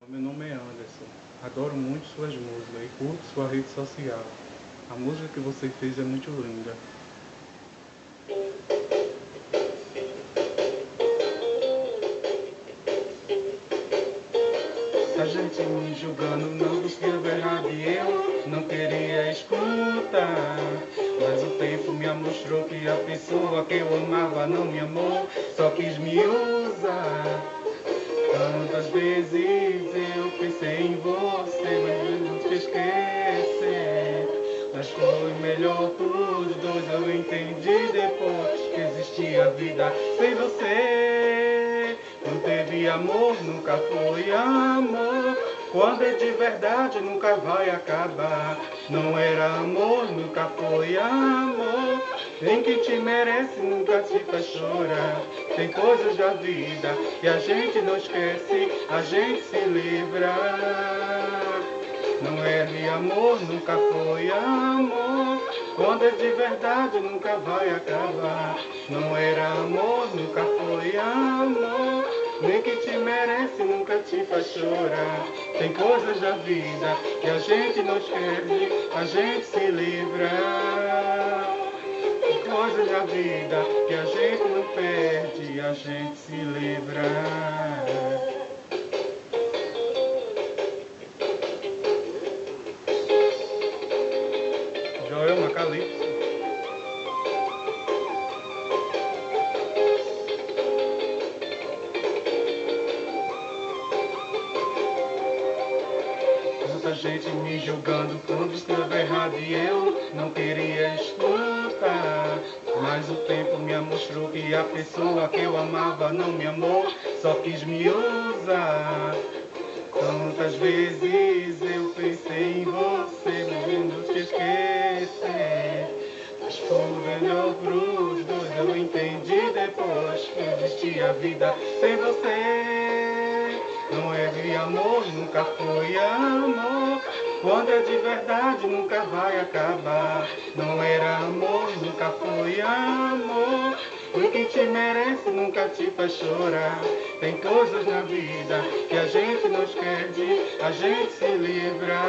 Meu nome é Anderson, adoro muito suas músicas e curto sua rede social. A música que você fez é muito linda. A gente me julgando não do que é verdade, eu não queria escutar. Mas o tempo me mostrou que a pessoa que eu amava não me amou, só quis me usar. Tantas vezes eu pensei em você, mas não te esquecer. Mas foi melhor pros dois, eu entendi depois que existia vida sem você. Não teve amor, nunca foi amor. Quando é de verdade nunca vai acabar. Não era amor, nunca foi amor. Nem que te merece nunca te faz chorar. Tem coisas da vida que a gente não esquece, a gente se livra. Não é de amor, nunca foi amor. Quando é de verdade nunca vai acabar. Não era amor, nunca foi amor. Nem que te merece nunca te faz chorar. Tem coisas da vida que a gente não esquece, a gente se livra. Tem coisas da vida que a gente não perde, a gente se livra. Joel Macalipso. Tanta gente me julgando quando estava errado e eu não queria escutar. Mas o tempo me mostrou que a pessoa que eu amava não me amou, só quis me usar. Tantas vezes eu pensei em você, mas não te esquecer. Mas foi melhor pros dois, eu entendi depois que existia vida sem você. Não é de amor, nunca foi amor. Quando é de verdade nunca vai acabar. Não era amor, nunca foi amor. O que te merece nunca te faz chorar. Tem coisas na vida que a gente não esquece, a gente se livra.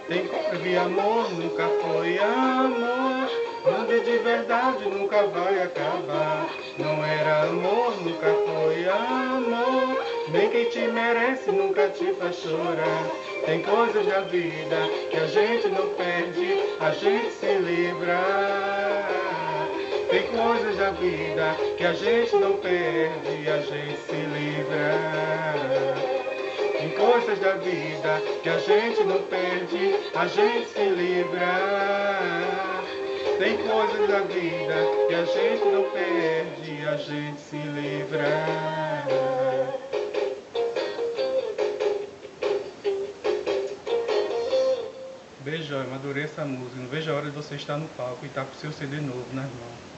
Tem coisa de amor, nunca foi amor. Quando é de verdade nunca vai acabar. Não era amor, nunca foi amor. Nem quem te merece nunca te faz chorar. Tem coisas da vida que a gente não perde, a gente se livra. Tem coisas da vida que a gente não perde, a gente se livra. Tem coisas da vida que a gente não perde, a gente se livra. Tem coisas da vida que a gente não perde, a gente se livra. Beijo, eu adorei essa música. Não vejo a hora de você estar no palco e estar com seu CD novo nas mãos.